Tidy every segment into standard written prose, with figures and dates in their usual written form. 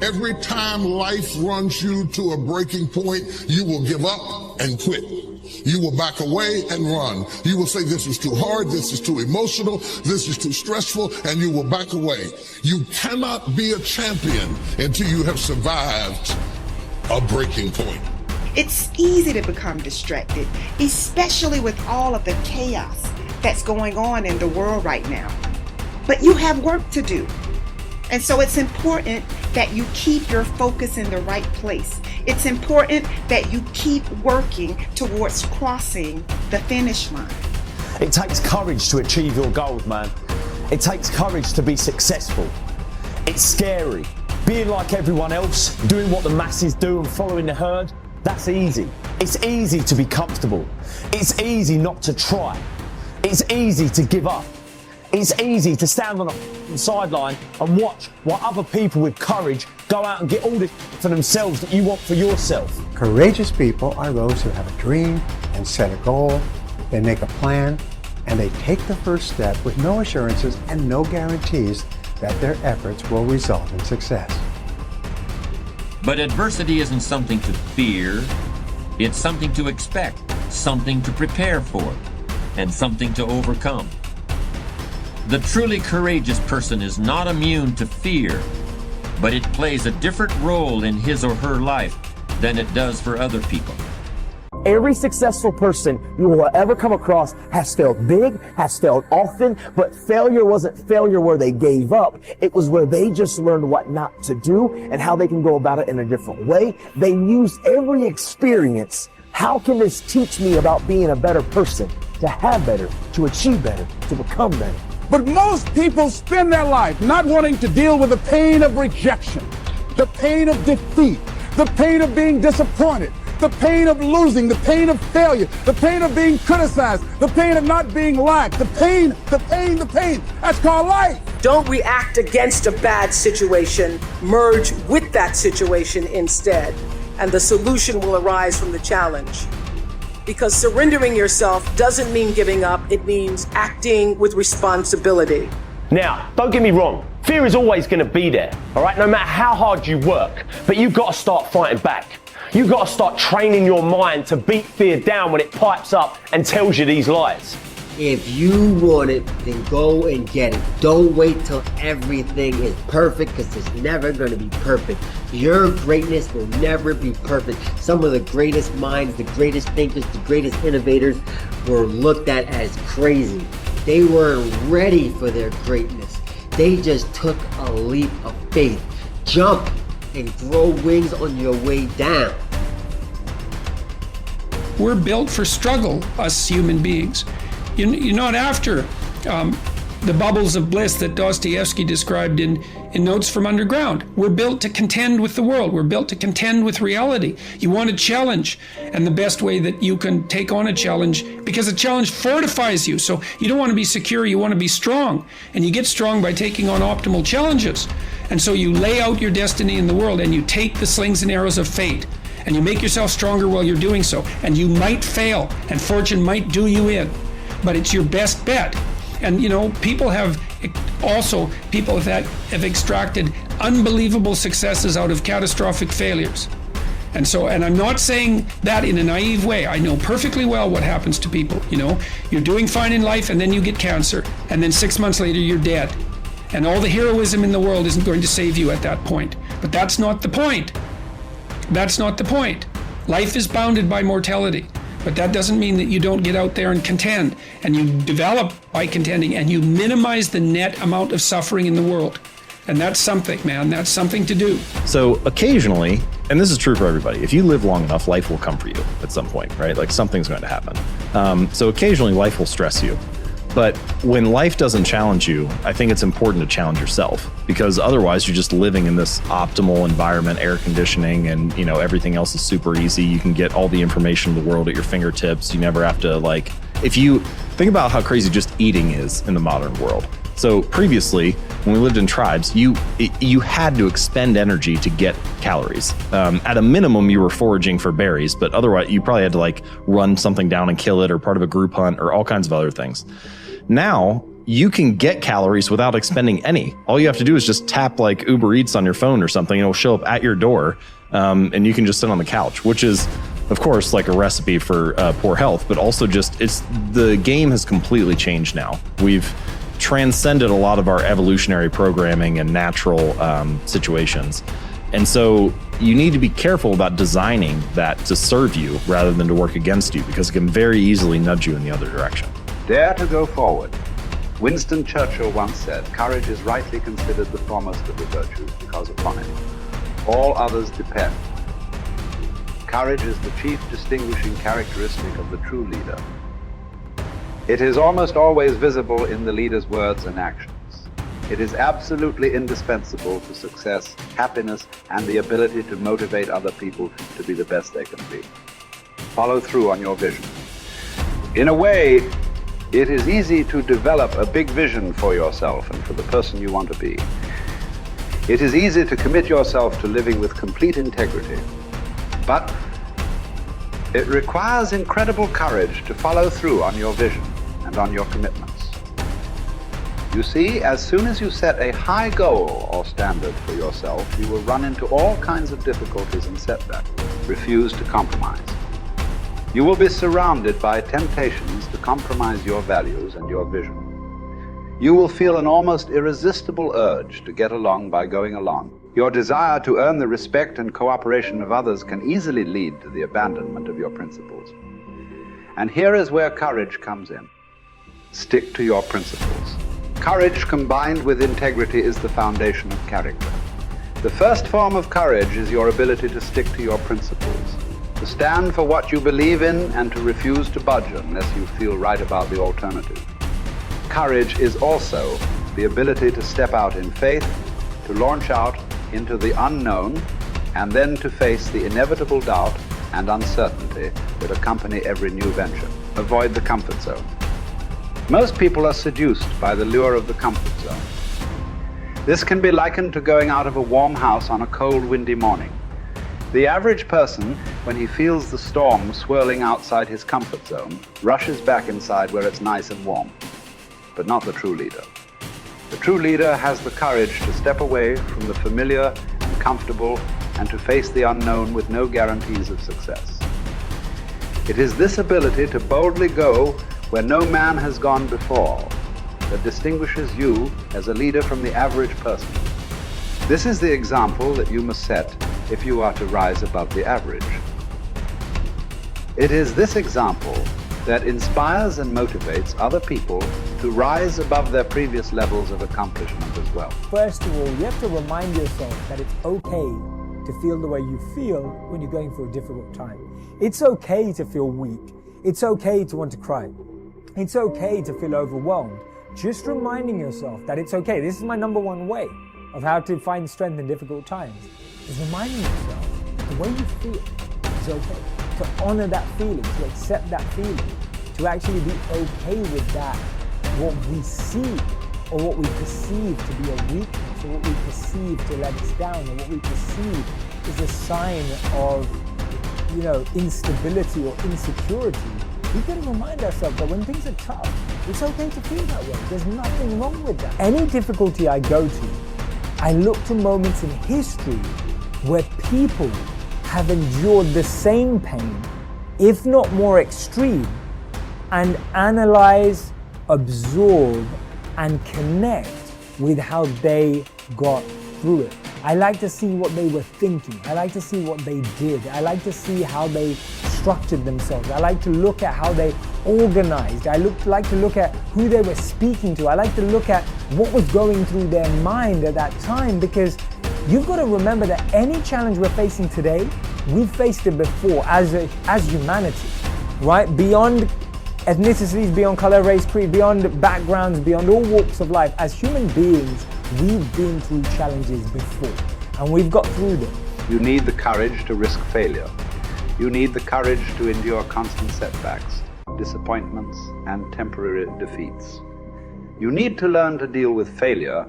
Every time life runs you to a breaking point, you will give up and quit. You will back away and run. You will say, this is too hard, this is too emotional, this is too stressful, and you will back away. You cannot be a champion until you have survived a breaking point. It's easy to become distracted, especially with all of the chaos that's going on in the world right now. But you have work to do. And so it's important that you keep your focus in the right place. It's important that you keep working towards crossing the finish line. It takes courage to achieve your goals, man. It takes courage to be successful. It's scary. Being like everyone else, doing what the masses do and following the herd, that's easy. It's easy to be comfortable. It's easy not to try. It's easy to give up. It's easy to stand on a sideline and watch while other people with courage go out and get all this for themselves that you want for yourself. Courageous people are those who have a dream and set a goal, they make a plan, and they take the first step with no assurances and no guarantees that their efforts will result in success. But adversity isn't something to fear, it's something to expect, something to prepare for, and something to overcome. The truly courageous person is not immune to fear, but it plays a different role in his or her life than it does for other people. Every successful person you will ever come across has failed big, has failed often, but failure wasn't failure where they gave up. It was where they just learned what not to do and how they can go about it in a different way. They used every experience. How can this teach me about being a better person, to have better, to achieve better, to become better? But most people spend their life not wanting to deal with the pain of rejection, the pain of defeat, the pain of being disappointed, the pain of losing, the pain of failure, the pain of being criticized, the pain of not being liked, the pain. That's called life. Don't react against a bad situation. Merge with that situation instead, and the solution will arise from the challenge. Because surrendering yourself doesn't mean giving up, it means acting with responsibility. Now, don't get me wrong, fear is always going to be there, all right, no matter how hard you work, but you've got to start fighting back. You've got to start training your mind to beat fear down when it pipes up and tells you these lies. If you want it, then go and get it. Don't wait till everything is perfect, because it's never going to be perfect. Your greatness will never be perfect. Some of the greatest minds, the greatest thinkers, the greatest innovators were looked at as crazy. They weren't ready for their greatness. They just took a leap of faith. Jump and grow wings on your way down. We're built for struggle, us human beings. You're not after the bubbles of bliss that Dostoevsky described in Notes from Underground. We're built to contend with the world. We're built to contend with reality. You want a challenge, and the best way that you can take on a challenge, because a challenge fortifies you. So you don't want to be secure, you want to be strong. And you get strong by taking on optimal challenges. And so you lay out your destiny in the world, and you take the slings and arrows of fate, and you make yourself stronger while you're doing so. And you might fail, and fortune might do you in, but it's your best bet. And people that have extracted unbelievable successes out of catastrophic failures. And I'm not saying that in a naive way. I know perfectly well what happens to people. You're doing fine in life, and then you get cancer, and then 6 months later you're dead. And all the heroism in the world isn't going to save you at that point. But that's not the point. That's not the point. Life is bounded by mortality. But that doesn't mean that you don't get out there and contend, and you develop by contending, and you minimize the net amount of suffering in the world. And that's something, man. That's something to do. So occasionally, and this is true for everybody, if you live long enough, life will come for you at some point, right? Like something's going to happen. So occasionally life will stress you. But when life doesn't challenge you, I think it's important to challenge yourself, because otherwise you're just living in this optimal environment, air conditioning, and everything else is super easy. You can get all the information in the world at your fingertips. You never have to if you think about how crazy just eating is in the modern world. So previously, when we lived in tribes, you had to expend energy to get calories. At a minimum, you were foraging for berries, but otherwise you probably had to run something down and kill it, or part of a group hunt, or all kinds of other things. Now, you can get calories without expending any. All you have to do is just tap like Uber Eats on your phone or something, and it'll show up at your door, and you can just sit on the couch, which is, of course, like a recipe for poor health, but also just the game has completely changed now. We've transcended a lot of our evolutionary programming and natural situations. And so you need to be careful about designing that to serve you rather than to work against you, because it can very easily nudge you in the other direction. Dare to go forward. Winston Churchill once said, courage is rightly considered the foremost of the virtues because upon it all others depend. Courage is the chief distinguishing characteristic of the true leader. It is almost always visible in the leader's words and actions. It is absolutely indispensable to success, happiness, and the ability to motivate other people to be the best they can be. Follow through on your vision. In a way, it is easy to develop a big vision for yourself and for the person you want to be. It is easy to commit yourself to living with complete integrity. But it requires incredible courage to follow through on your vision and on your commitments. You see, as soon as you set a high goal or standard for yourself, you will run into all kinds of difficulties and setbacks. Refuse to compromise. You will be surrounded by temptations to compromise your values and your vision. You will feel an almost irresistible urge to get along by going along. Your desire to earn the respect and cooperation of others can easily lead to the abandonment of your principles. And here is where courage comes in. Stick to your principles. Courage combined with integrity is the foundation of character. The first form of courage is your ability to stick to your principles, to stand for what you believe in and to refuse to budge unless you feel right about the alternative. Courage is also the ability to step out in faith, to launch out into the unknown, and then to face the inevitable doubt and uncertainty that accompany every new venture. Avoid the comfort zone. Most people are seduced by the lure of the comfort zone. This can be likened to going out of a warm house on a cold, windy morning. The average person, when he feels the storm swirling outside his comfort zone, rushes back inside where it's nice and warm. But not the true leader. The true leader has the courage to step away from the familiar and comfortable and to face the unknown with no guarantees of success. It is this ability to boldly go where no man has gone before that distinguishes you as a leader from the average person. This is the example that you must set if you are to rise above the average. It is this example that inspires and motivates other people to rise above their previous levels of accomplishment as well. First of all, you have to remind yourself that it's okay to feel the way you feel when you're going through a difficult time. It's okay to feel weak. It's okay to want to cry. It's okay to feel overwhelmed. Just reminding yourself that it's okay. This is my number one way of how to find strength in difficult times, is reminding yourself the way you feel is okay. To honor that feeling, to accept that feeling, to actually be okay with that, what we see or what we perceive to be a weakness, or what we perceive to let us down, or what we perceive is a sign of, instability or insecurity. We've got to remind ourselves that when things are tough, it's okay to feel that way. There's nothing wrong with that. Any difficulty I go to, I look to moments in history where people have endured the same pain, if not more extreme, and analyze, absorb, and connect with how they got through it. I like to see what they were thinking. I like to see what they did. I like to see how they structured themselves. I like to look at how they organized. I like to look at who they were speaking to. I like to look at what was going through their mind at that time, because you've got to remember that any challenge we're facing today, we've faced it before as humanity, right? Beyond ethnicities, beyond color, race, creed, beyond backgrounds, beyond all walks of life, as human beings, we've been through challenges before, and we've got through them. You need the courage to risk failure. You need the courage to endure constant setbacks, disappointments, and temporary defeats. You need to learn to deal with failure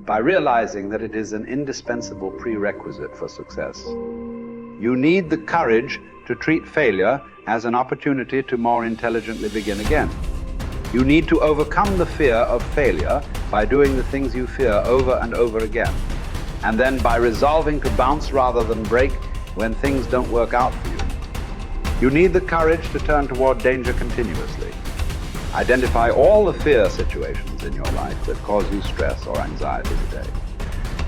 by realizing that it is an indispensable prerequisite for success. You need the courage to treat failure as an opportunity to more intelligently begin again. You need to overcome the fear of failure by doing the things you fear over and over again, and then by resolving to bounce rather than break when things don't work out for you. You need the courage to turn toward danger continuously. Identify all the fear situations in your life that cause you stress or anxiety today.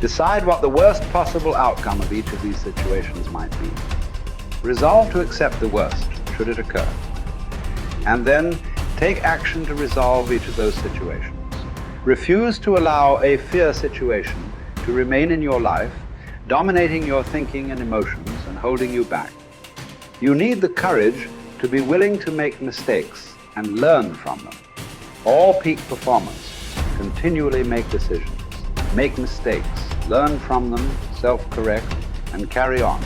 Decide what the worst possible outcome of each of these situations might be. Resolve to accept the worst, should it occur. And then take action to resolve each of those situations. Refuse to allow a fear situation to remain in your life, dominating your thinking and emotions and holding you back. You need the courage to be willing to make mistakes and learn from them. All peak performers continually make decisions, make mistakes, learn from them, self-correct, and carry on.